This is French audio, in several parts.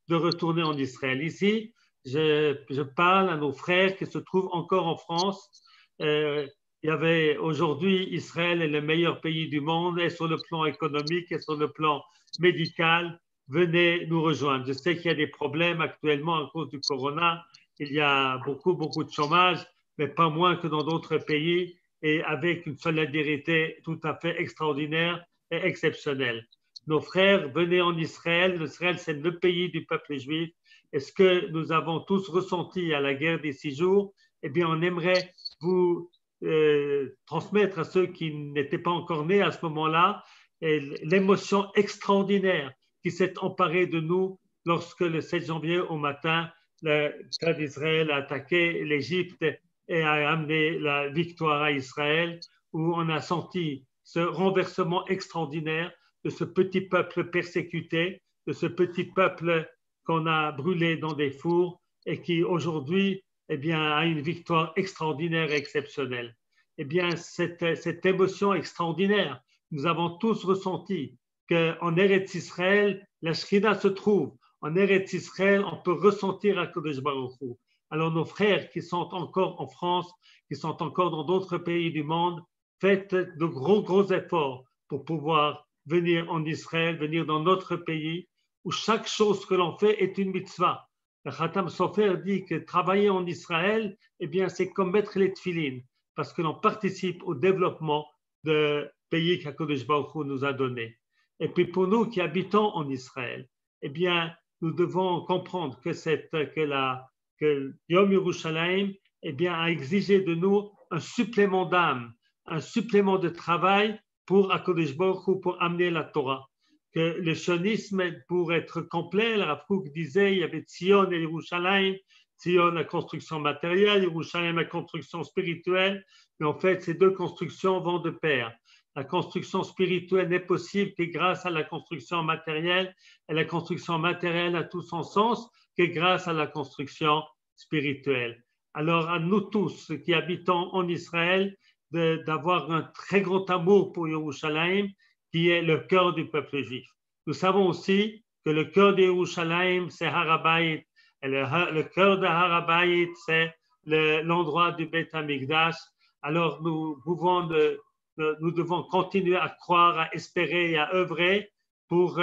de retourner en Israël. Ici, je parle à nos frères qui se trouvent encore en France. Il y avait aujourd'hui, Israël est le meilleur pays du monde, et sur le plan économique, et sur le plan médical. Venez nous rejoindre. Je sais qu'il y a des problèmes actuellement à cause du corona. Il y a beaucoup, beaucoup de chômage, mais pas moins que dans d'autres pays, et avec une solidarité tout à fait extraordinaire et exceptionnelle. Nos frères, venez en Israël. Israël, c'est le pays du peuple juif. Et ce que nous avons tous ressenti à la guerre des 6 jours, eh bien, on aimerait vous transmettre à ceux qui n'étaient pas encore nés à ce moment-là l'émotion extraordinaire qui s'est emparée de nous lorsque le 7 janvier au matin, l'État d'Israël a attaqué l'Égypte et a amené la victoire à Israël, où on a senti ce renversement extraordinaire de ce petit peuple persécuté, de ce petit peuple qu'on a brûlé dans des fours et qui aujourd'hui eh bien, a une victoire extraordinaire et exceptionnelle. Eh bien, cette émotion extraordinaire, nous avons tous ressenti qu'en Eretz Israël, la Shekhinah se trouve. En Eretz Israël, on peut ressentir HaKadosh Baruch Hu. Alors nos frères qui sont encore en France, qui sont encore dans d'autres pays du monde, faites de gros efforts pour pouvoir venir en Israël, venir dans notre pays, où chaque chose que l'on fait est une mitzvah. Le Khatam Sofer dit que travailler en Israël, eh bien, c'est comme mettre les tefilines, parce que l'on participe au développement de pays qu'HaKadosh Baruch Hu nous a donné. Et puis pour nous qui habitons en Israël, eh bien, nous devons comprendre que Yom Yerushalayim, eh bien, a exigé de nous un supplément d'âme, un supplément de travail pour HaKadosh Baruch Hu, pour amener la Torah. Que le sionisme, pour être complet, le Rav Kook disait il y avait Tzion et Yerushalayim, Tzion la construction matérielle, Yerushalayim la construction spirituelle, mais en fait ces deux constructions vont de pair. La construction spirituelle n'est possible que grâce à la construction matérielle, et la construction matérielle a tout son sens que grâce à la construction spirituelle. Alors à nous tous qui habitons en Israël, d'avoir un très grand amour pour Yerushalayim, qui est le cœur du peuple juif. Nous savons aussi que le cœur de Yerushalayim, c'est Harabayit. Et le cœur de Harabayit, c'est l'endroit du Beth Amikdash. Alors nous devons continuer à croire, à espérer et à œuvrer pour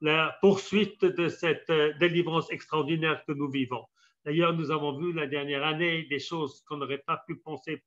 la poursuite de cette délivrance extraordinaire que nous vivons. D'ailleurs, nous avons vu la dernière année des choses qu'on n'aurait pas pu penser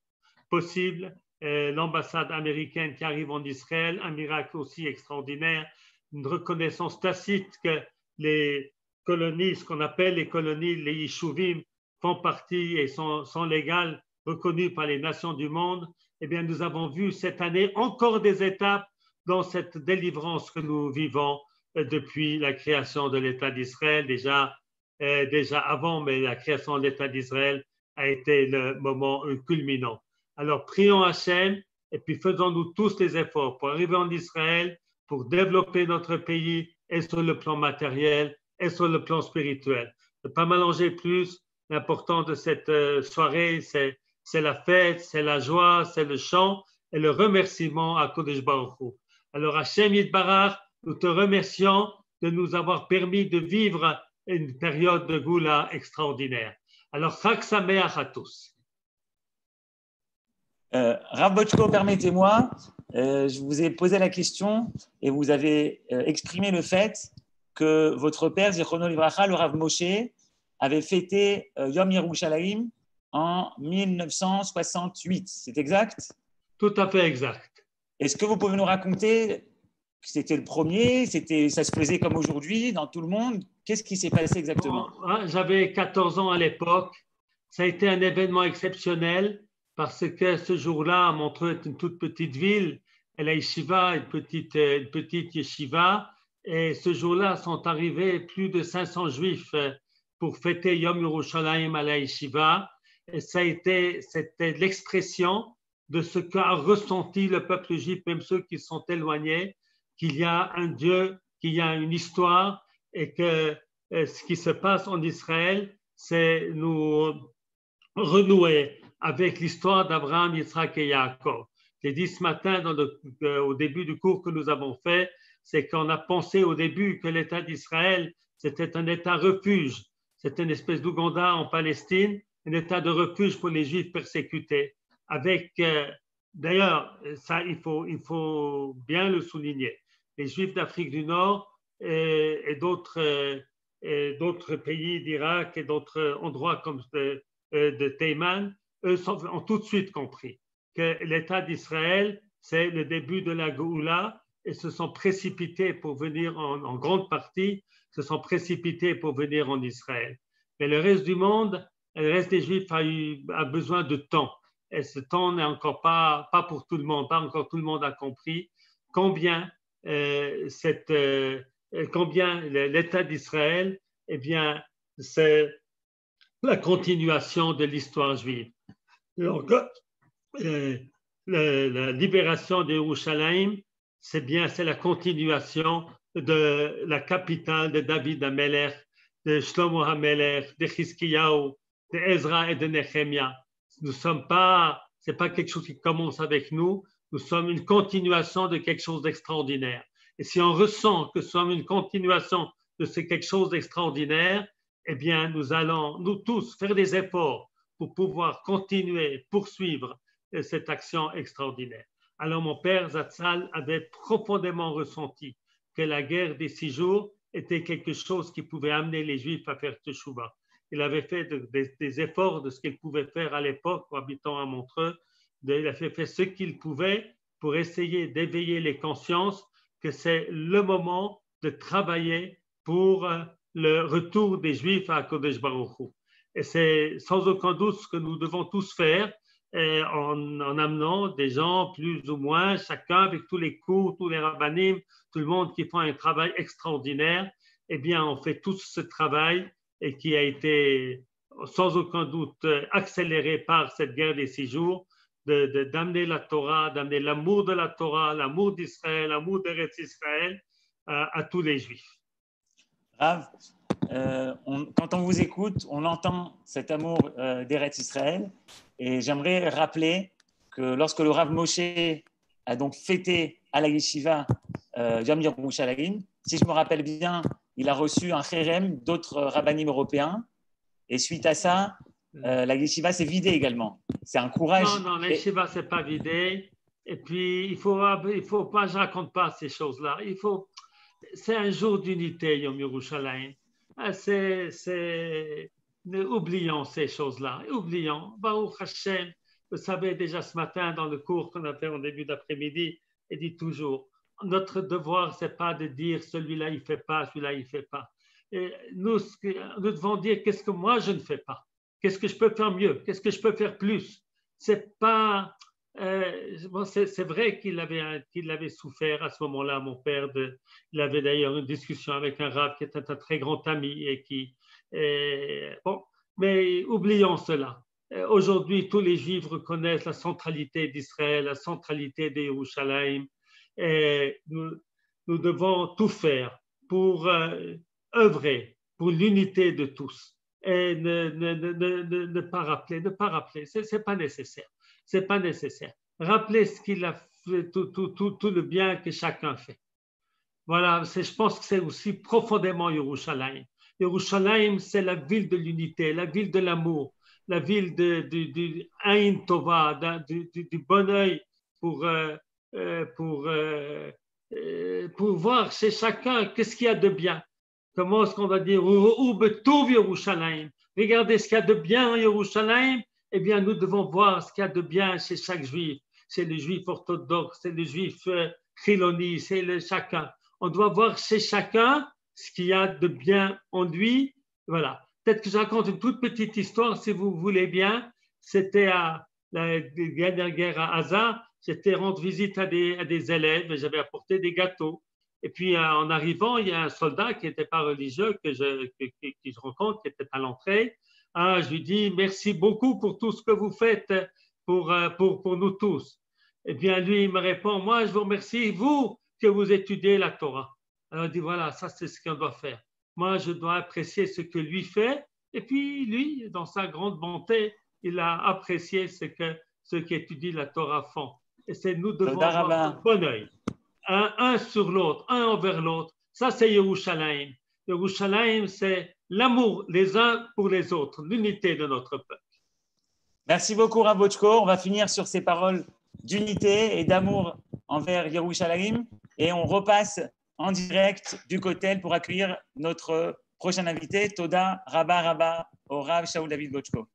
possibles. L'ambassade américaine qui arrive en Israël, un miracle aussi extraordinaire, une reconnaissance tacite que les colonies, ce qu'on appelle les colonies, les yishuvim, font partie et sont légales, reconnues par les nations du monde. Eh bien, nous avons vu cette année encore des étapes dans cette délivrance que nous vivons depuis la création de l'État d'Israël, déjà avant, mais la création de l'État d'Israël a été le moment culminant. Alors, prions Hachem et puis faisons-nous tous les efforts pour arriver en Israël, pour développer notre pays et sur le plan matériel et sur le plan spirituel. Ne pas mélanger plus. L'important de cette soirée, c'est la fête, c'est la joie, c'est le chant et le remerciement à Kodesh Baruch Hu. Alors, Hachem Yitbarach, nous te remercions de nous avoir permis de vivre une période de Goula extraordinaire. Alors, Chag Sameach à tous. Rav Botchko, permettez-moi, je vous ai posé la question et vous avez exprimé le fait que votre père, Zichrono Livracha, le Rav Moshe, avait fêté Yom Yerushalayim en 1968. C'est exact? Tout à fait exact. Est-ce que vous pouvez nous raconter, c'était le premier, ça se faisait comme aujourd'hui dans tout le monde? Qu'est-ce qui s'est passé exactement? J'avais 14 ans à l'époque. Ça a été un événement exceptionnel. Parce que ce jour-là, Montreux est une toute petite ville, et la yeshiva, une petite yeshiva, et ce jour-là sont arrivés plus de 500 juifs pour fêter Yom Yerushalayim à la yeshiva, et c'était l'expression de ce qu'a ressenti le peuple juif, même ceux qui sont éloignés, qu'il y a un Dieu, qu'il y a une histoire, et que ce qui se passe en Israël, c'est nous renouer avec l'histoire d'Abraham, Yitzhak et Yaakov. J'ai dit ce matin au début du cours que nous avons fait, c'est qu'on a pensé au début que l'État d'Israël c'était un État refuge. C'était une espèce d'Ouganda en Palestine, un État de refuge pour les Juifs persécutés. Avec, d'ailleurs, ça, il faut bien le souligner. Les Juifs d'Afrique du Nord et d'autres pays d'Irak et d'autres endroits comme de Théman, eux ont tout de suite compris que l'État d'Israël, c'est le début de la Géoula et se sont précipités pour venir en grande partie, se sont précipités pour venir en Israël. Mais le reste du monde, le reste des Juifs a besoin de temps. Et ce temps n'est encore pas pour tout le monde, pas encore tout le monde a compris combien l'État d'Israël, eh bien, c'est la continuation de l'histoire juive. Donc, la libération de Yerushalayim, c'est la continuation de la capitale de David HaMelech, de Shlomo HaMelech, de Chizkiyahu, de Ezra et de Nehemia. C'est pas quelque chose qui commence avec nous, nous sommes une continuation de quelque chose d'extraordinaire. Et si on ressent que nous sommes une continuation de quelque chose d'extraordinaire, eh bien, nous allons, nous tous, faire des efforts pour pouvoir continuer, poursuivre cette action extraordinaire. Alors, mon père Zatzal avait profondément ressenti que la guerre des 6 jours était quelque chose qui pouvait amener les Juifs à faire teshuva. Il avait fait des efforts de ce qu'il pouvait faire à l'époque, habitant à Montreux. Il a fait ce qu'il pouvait pour essayer d'éveiller les consciences que c'est le moment de travailler pour le retour des Juifs à Kodesh Baruch Hu. Et c'est sans aucun doute ce que nous devons tous faire en amenant des gens plus ou moins, chacun avec tous les cours, tous les rabbanim, tout le monde qui font un travail extraordinaire. Eh bien, on fait tous ce travail et qui a été sans aucun doute accéléré par cette guerre des 6 jours, d'amener la Torah, d'amener l'amour de la Torah, l'amour d'Israël, l'amour d'Eretz Israël à tous les Juifs. Rav, quand on vous écoute, on entend cet amour d'Eretz Israël. Et j'aimerais rappeler que lorsque le Rav Moshe a donc fêté à la Yeshiva Yom Yerushalayim, si je me rappelle bien, il a reçu un chérem d'autres rabbanim européens. Et suite à ça, la Yeshiva s'est vidée également. C'est un courage. Non, la Yeshiva ne s'est pas vidée. Et puis, il faut pas, je ne raconte pas ces choses-là. C'est un jour d'unité, Yom Yerushalayim. Oublions ces choses-là. Oublions. Baruch Hashem, vous savez, déjà ce matin, dans le cours qu'on a fait en début d'après-midi, il dit toujours, notre devoir, ce n'est pas de dire celui-là, il ne fait pas, celui-là, il ne fait pas. Et nous devons dire qu'est-ce que moi, je ne fais pas. Qu'est-ce que je peux faire mieux? Qu'est-ce que je peux faire plus? C'est pas... c'est vrai qu'il avait souffert à ce moment-là, mon père. Il avait d'ailleurs une discussion avec un rabbin qui était un très grand ami mais oublions cela. Aujourd'hui, tous les Juifs reconnaissent la centralité d'Israël, la centralité de Yerushalayim. Et nous devons tout faire pour œuvrer pour l'unité de tous et ne pas rappeler, c'est pas nécessaire. C'est pas nécessaire. Rappelez ce qu'il a fait, tout le bien que chacun fait. Voilà, je pense que c'est aussi profondément Yerushalayim. Yerushalayim, c'est la ville de l'unité, la ville de l'amour, la ville du Ain Tova, du bon œil pour voir chez chacun qu'est-ce qu'il y a de bien. Comment est-ce qu'on va dire regardez ce qu'il y a de bien en Yerushalayim. Eh bien, nous devons voir ce qu'il y a de bien chez chaque juif, chez les juifs orthodoxes, chez les juifs chiloni, c'est chacun. On doit voir chez chacun ce qu'il y a de bien en lui. Voilà. Peut-être que je raconte une toute petite histoire, si vous voulez bien. C'était à la dernière guerre à Gaza. J'étais rendre visite à des élèves et j'avais apporté des gâteaux. Et puis, en arrivant, il y a un soldat qui n'était pas religieux que je rencontre, qui était à l'entrée. Je lui dis merci beaucoup pour tout ce que vous faites pour nous tous. Eh bien, lui, il me répond, moi, je vous remercie, vous, que vous étudiez la Torah. Alors, il dit, voilà, ça, c'est ce qu'on doit faire. Moi, je dois apprécier ce que lui fait. Et puis, lui, dans sa grande bonté, il a apprécié ce que ceux qui étudient la Torah font. Et c'est nous devons avoir un bon œil. Un sur l'autre, un envers l'autre. Ça, c'est Yerushalayim. Yerushalayim, c'est l'amour les uns pour les autres, l'unité de notre peuple. Merci beaucoup, Rav Bochko. On va finir sur ces paroles d'unité et d'amour envers Yerushalayim. Et on repasse en direct du Kotel pour accueillir notre prochain invité, Toda Rabba Rabba, au Rav Shaul David Bochko.